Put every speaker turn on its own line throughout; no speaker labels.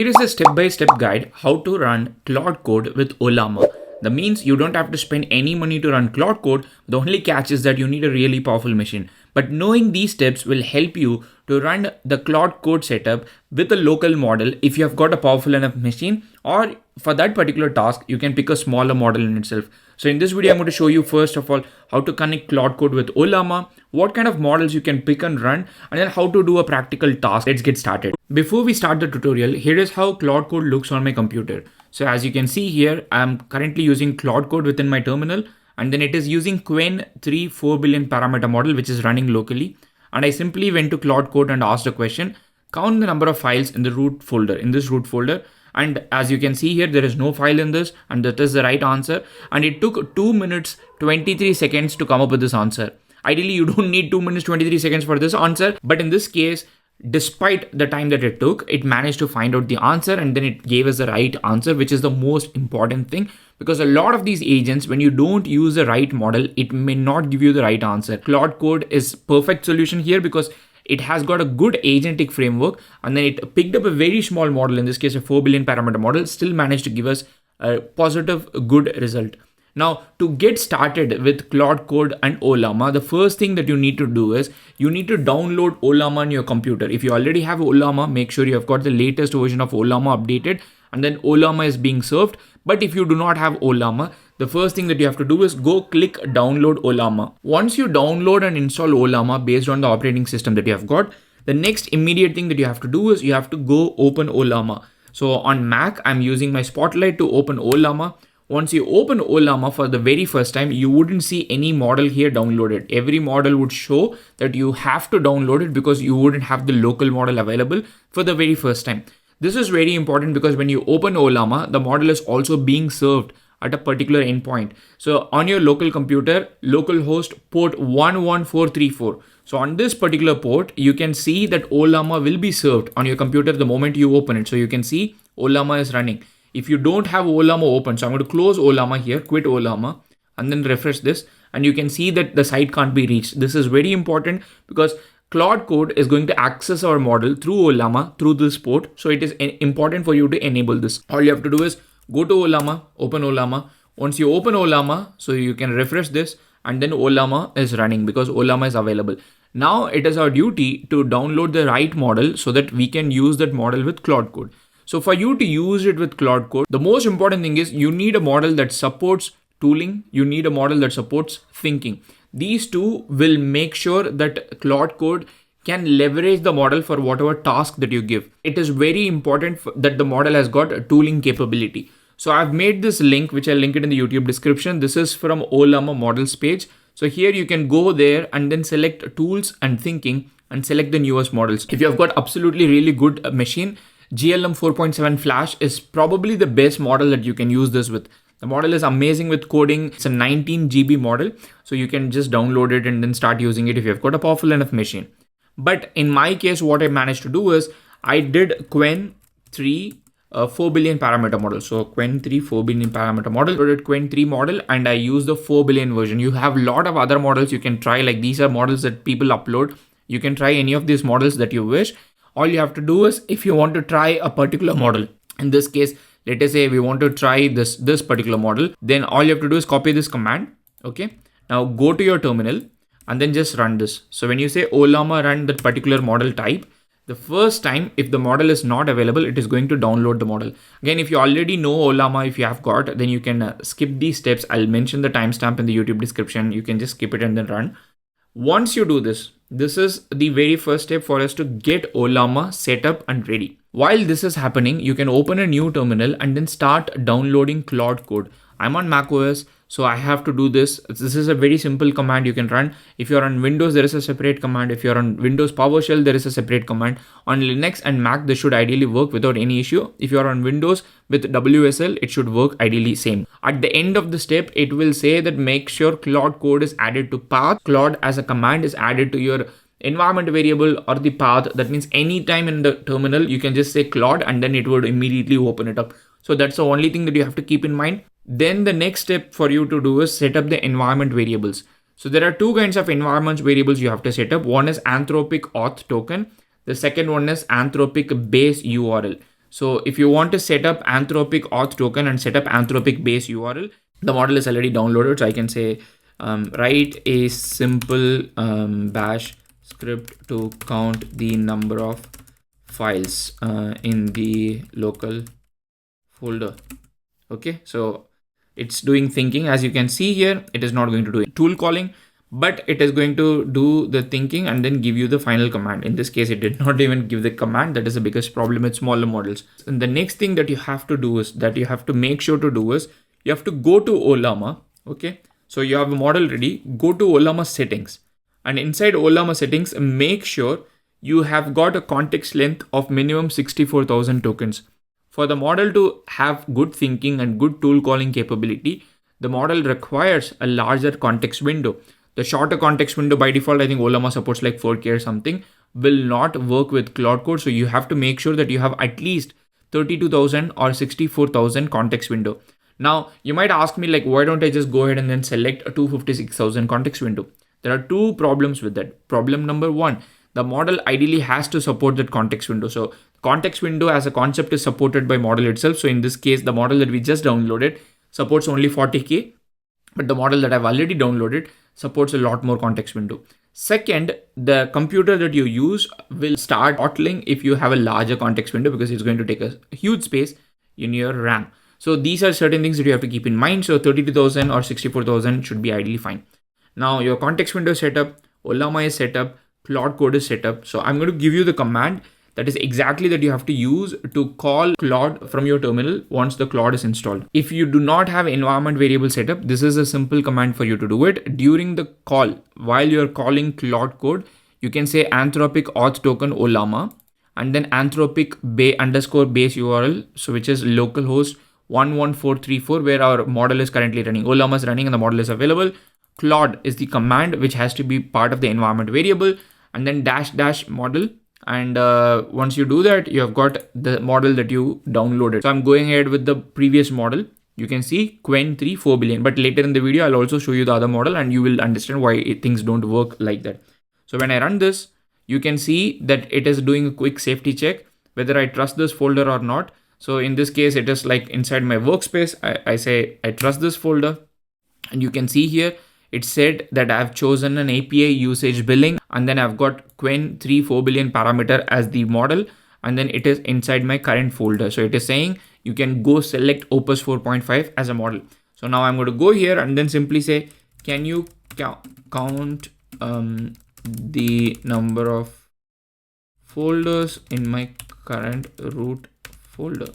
Here is a step-by-step guide how to run Claude Code with Ollama. That means you don't have to spend any money to run Claude Code. The only catch is that you need a really powerful machine. But knowing these steps will help you to run the Claude Code setup with a local model if you have got a powerful enough machine, or for that particular task, you can pick a smaller model in itself. So in this video, I'm going to show you first of all how to connect Claude Code with Ollama, what kind of models you can pick and run, and then how to do a practical task. Let's get started. Before we start the tutorial, here is how Claude Code looks on my computer. So as you can see here, I'm currently using Claude Code within my terminal, and then it is using Qwen 3 4 billion parameter model, which is running locally. And I simply went to Claude Code and asked a question, count the number of files in the root folder, in this root folder. And as you can see here, there is no file in this, and that is the right answer. And it took 2 minutes 23 seconds to come up with this answer. Ideally, you don't need 2 minutes 23 seconds for this answer, but in this case, despite the time that it took, it managed to find out the answer, and then it gave us the right answer, which is the most important thing, because a lot of these agents, when you don't use the right model, it may not give you the right answer. Claude Code is perfect solution here because it has got a good agentic framework, and then it picked up a very small model, in this case a 4 billion parameter model, still managed to give us a positive, good result. Now, to get started with Claude Code and Ollama, the first thing that you need to do is you need to download Ollama on your computer. If you already have Ollama, make sure you have got the latest version of Ollama updated, and then Ollama is being served. But if you do not have Ollama, the first thing that you have to do is go click download Ollama. Once you download and install Ollama based on the operating system that you have got, the next immediate thing that you have to do is you have to go open Ollama. So on Mac, I'm using my Spotlight to open Ollama. Once you open Ollama for the very first time, you wouldn't see any model here downloaded. Every model would show that you have to download it because you wouldn't have the local model available for the very first time. This is very important because when you open Ollama, the model is also being served at a particular endpoint. So on your local computer, localhost port 11434. So on this particular port, you can see that Ollama will be served on your computer the moment you open it. So you can see Ollama is running. If you don't have Ollama open, so I'm going to close Ollama here, quit Ollama, and then refresh this, and you can see that the site can't be reached. This is very important because Claude Code is going to access our model through Ollama, through this port. So it is important for you to enable this. All you have to do is go to Ollama, open Ollama. Once you open Ollama, so you can refresh this, and then Ollama is running because Ollama is available. Now it is our duty to download the right model so that we can use that model with Claude Code. So for you to use it with Claude Code, the most important thing is you need a model that supports tooling. You need a model that supports thinking. These two will make sure that Claude Code can leverage the model for whatever task that you give. It is very important that the model has got a tooling capability. So I've made this link, which I'll link it in the YouTube description. This is from Ollama models page. So here you can go there and then select tools and thinking and select the newest models. If you have got absolutely really good machine, GLM 4.7 Flash is probably the best model that you can use this with. The model is amazing with coding. It's a 19 GB model. So you can just download it and then start using it if you've got a powerful enough machine. But in my case, what I managed to do is I did Qwen 3 4 billion parameter model. So Qwen 3 4 billion parameter model, loaded Qwen 3 model, and I used the 4 billion version. You have a lot of other models you can try. Like these are models that people upload. You can try any of these models that you wish. All you have to do is, if you want to try a particular model, in this case, let us say we want to try this particular model, then all you have to do is copy this command. Okay. Now go to your terminal and then just run this. So when you say Ollama run that particular model type, the first time, if the model is not available, it is going to download the model. Again, if you already know Ollama, if you have got, then you can skip these steps. I'll mention the timestamp in the YouTube description. You can just skip it and then run. Once you do this, this is the very first step for us to get Ollama set up and ready. While this is happening, you can open a new terminal and then start downloading Claude Code. I'm on macOS, so I have to do this. This is a very simple command you can run. If you're on Windows, there is a separate command. If you're on Windows PowerShell, there is a separate command. On Linux and Mac, this should ideally work without any issue. If you're on Windows with WSL, it should work ideally same. At the end of the step, it will say that make sure Claude Code is added to path. Claude as a command is added to your environment variable or the path. That means anytime in the terminal, you can just say Claude and then it would immediately open it up. So that's the only thing that you have to keep in mind. Then the next step for you to do is set up the environment variables. So there are two kinds of environments variables you have to set up. One is Anthropic auth token. The second one is Anthropic base URL. So if you want to set up Anthropic auth token and set up Anthropic base URL, the model is already downloaded. So I can say write a simple bash script to count the number of files in the local folder. Okay, so it's doing thinking. As you can see here, it is not going to do tool calling, but it is going to do the thinking and then give you the final command. In this case, it did not even give the command. That is the biggest problem with smaller models. And the next thing that you have to do is that you have to make sure to do is you have to go to Ollama. Okay, so you have a model ready, go to Ollama settings, and inside Ollama settings, make sure you have got a context length of minimum 64,000 tokens. For the model to have good thinking and good tool calling capability, the model requires a larger context window. The shorter context window by default, I think Ollama supports like 4K or something, will not work with Claude Code. So you have to make sure that you have at least 32,000 or 64,000 context window. Now, you might ask me like, why don't I just go ahead and then select a 256,000 context window? There are two problems with that. Problem number one, the model ideally has to support that context window. So context window as a concept is supported by model itself. So in this case, the model that we just downloaded supports only 40K, but the model that I've already downloaded supports a lot more context window. Second, the computer that you use will start throttling if you have a larger context window because it's going to take a huge space in your RAM. So these are certain things that you have to keep in mind. So 32,000 or 64,000 should be ideally fine. Now your context window is set up, Ollama is set up, Claude Code is set up. So I'm going to give you the command that is exactly that you have to use to call Claude from your terminal once the Claude is installed. If you do not have environment variable set up, this is a simple command for you to do it. During the call, while you're calling Claude Code, you can say Anthropic auth token Ollama and then Anthropic base URL, so which is localhost 11434, where our model is currently running. Ollama is running and the model is available. Claude is the command which has to be part of the environment variable, and then dash model. And once you do that, you have got the model that you downloaded. So I'm going ahead with the previous model. You can see Qwen 3 4 billion, but later in the video, I'll also show you the other model and you will understand why things don't work like that. So when I run this, you can see that it is doing a quick safety check, whether I trust this folder or not. So in this case, it is like inside my workspace. I say, I trust this folder, and you can see here, it said that I've chosen an API usage billing, and then I've got Qwen 3 4 billion parameter as the model, and then it is inside my current folder. So it is saying you can go select Opus 4.5 as a model. So now I'm going to go here and then simply say, can you count the number of folders in my current root folder?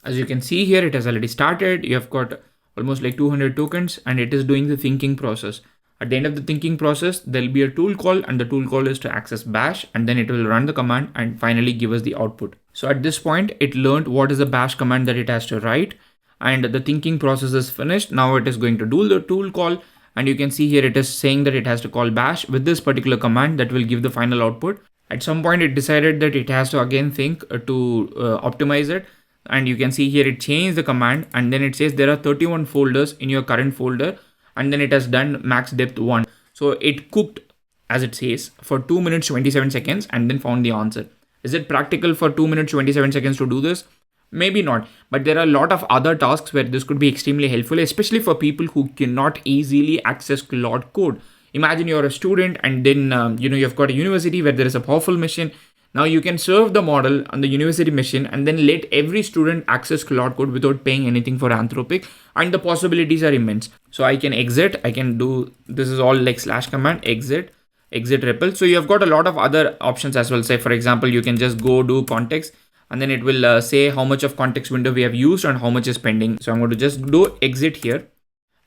As you can see here, it has already started. You have got almost like 200 tokens, and it is doing the thinking process. At the end of the thinking process, there'll be a tool call, and the tool call is to access bash, and then it will run the command and finally give us the output. So at this point, it learned what is the bash command that it has to write, and the thinking process is finished. Now it is going to do the tool call, and you can see here it is saying that it has to call bash with this particular command that will give the final output. At some point, it decided that it has to again think to optimize it. And you can see here it changed the command, and then it says there are 31 folders in your current folder, and then it has done max depth 1. So it cooked, as it says, for 2 minutes 27 seconds and then found the answer. Is it practical for 2 minutes 27 seconds to do this? Maybe not, but there are a lot of other tasks where this could be extremely helpful, especially for people who cannot easily access Claude Code. Imagine you're a student and then you've got a university where there is a powerful machine. Now you can serve the model on the university machine and then let every student access Claude Code without paying anything for Anthropic, and the possibilities are immense. So I can exit, I can do, this is all like / command, exit REPL. So you have got a lot of other options as well. Say for example, you can just go do context, and then it will say how much of context window we have used and how much is pending. So I'm going to just do exit here.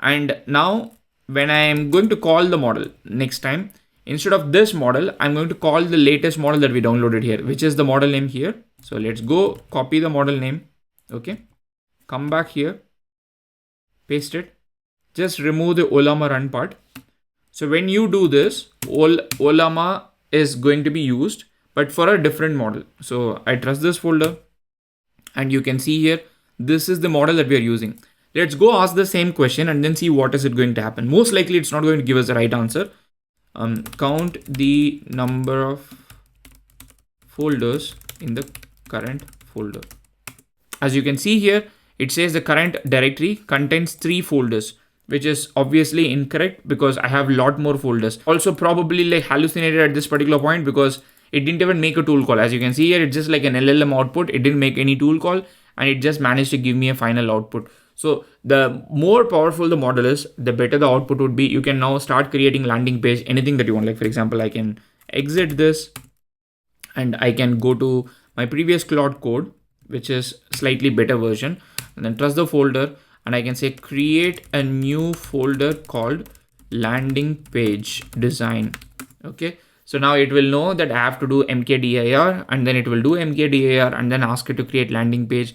And now when I am going to call the model next time, instead of this model, I'm going to call the latest model that we downloaded here, which is the model name here. So let's go copy the model name. Okay. Come back here, paste it, just remove the Ollama run part. So when you do this, Ollama is going to be used, but for a different model. So I trust this folder, and you can see here, this is the model that we are using. Let's go ask the same question and then see what is it going to happen. Most likely it's not going to give us the right answer. Count the number of folders in the current folder. As you can see here, it says the current directory contains 3 folders, which is obviously incorrect because I have a lot more folders. Also probably like hallucinated at this particular point because it didn't even make a tool call. As you can see here, it's just like an LLM output. It didn't make any tool call and it just managed to give me a final output. So the more powerful the model is, the better the output would be. You can now start creating landing page, anything that you want. Like for example, I can exit this and I can go to my previous Claude code, which is slightly better version, and then trust the folder, and I can say create a new folder called landing page design. Okay, so now it will know that I have to do mkdir, and then it will do mkdir and then ask it to create landing page,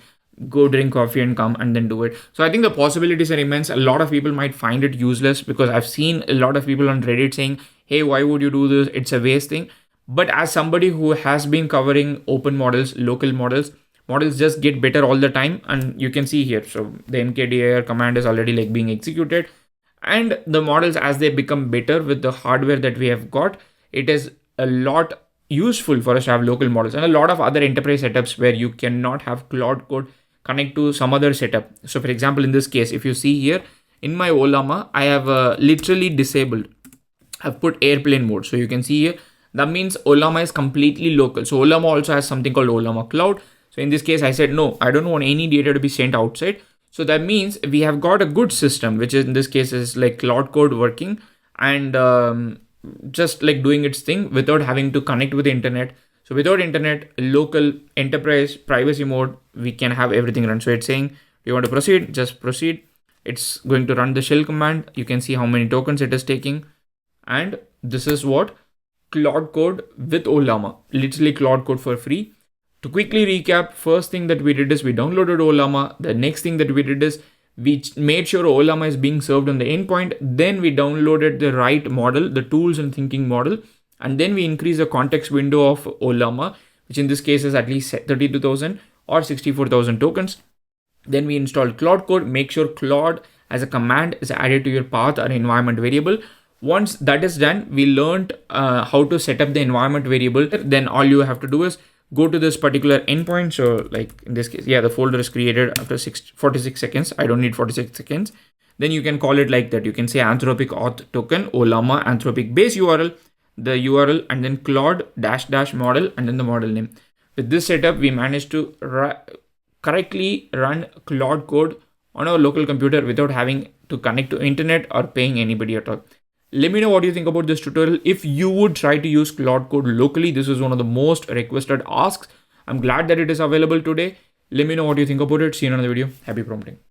go drink coffee and come and then do it. So I think the possibilities are immense. A lot of people might find it useless because I've seen a lot of people on Reddit saying, hey, why would you do this? It's a waste thing. But as somebody who has been covering open models, local models just get better all the time. And you can see here, so the mkdir command is already like being executed, and the models, as they become better with the hardware that we have got, it is a lot useful for us to have local models and a lot of other enterprise setups where you cannot have Claude code connect to some other setup. So for example, in this case, if you see here in my Ollama, I have literally disabled, I've put airplane mode. So you can see here, that means Ollama is completely local. So Ollama also has something called Ollama Cloud. So in this case, I said, no, I don't want any data to be sent outside. So that means we have got a good system, which is in this case is like Claude code working and just like doing its thing without having to connect with the internet. So without internet, local enterprise privacy mode, we can have everything run. So it's saying, do you want to proceed? Just proceed. It's going to run the shell command. You can see how many tokens it is taking. And this is what Claude code with Ollama, literally Claude code for free. To quickly recap, first thing that we did is we downloaded Ollama. The next thing that we did is we made sure Ollama is being served on the endpoint. Then we downloaded the right model, the tools and thinking model. And then we increase the context window of Ollama, which in this case is at least 32,000 or 64,000 tokens. Then we installed Claude code, make sure Claude as a command is added to your path or environment variable. Once that is done, we learned how to set up the environment variable. Then all you have to do is go to this particular endpoint. So like in this case, yeah, the folder is created after 46 seconds. I don't need 46 seconds. Then you can call it like that. You can say Anthropic auth token, Ollama, Anthropic base URL, the URL, and then Claude -- model, and then the model name. With this setup, we managed to correctly run Claude code on our local computer without having to connect to internet or paying anybody at all. Let me know what you think about this tutorial. If you would try to use Claude code locally, this is one of the most requested asks. I'm glad that it is available today. Let me know what you think about it. See you in another video. Happy prompting.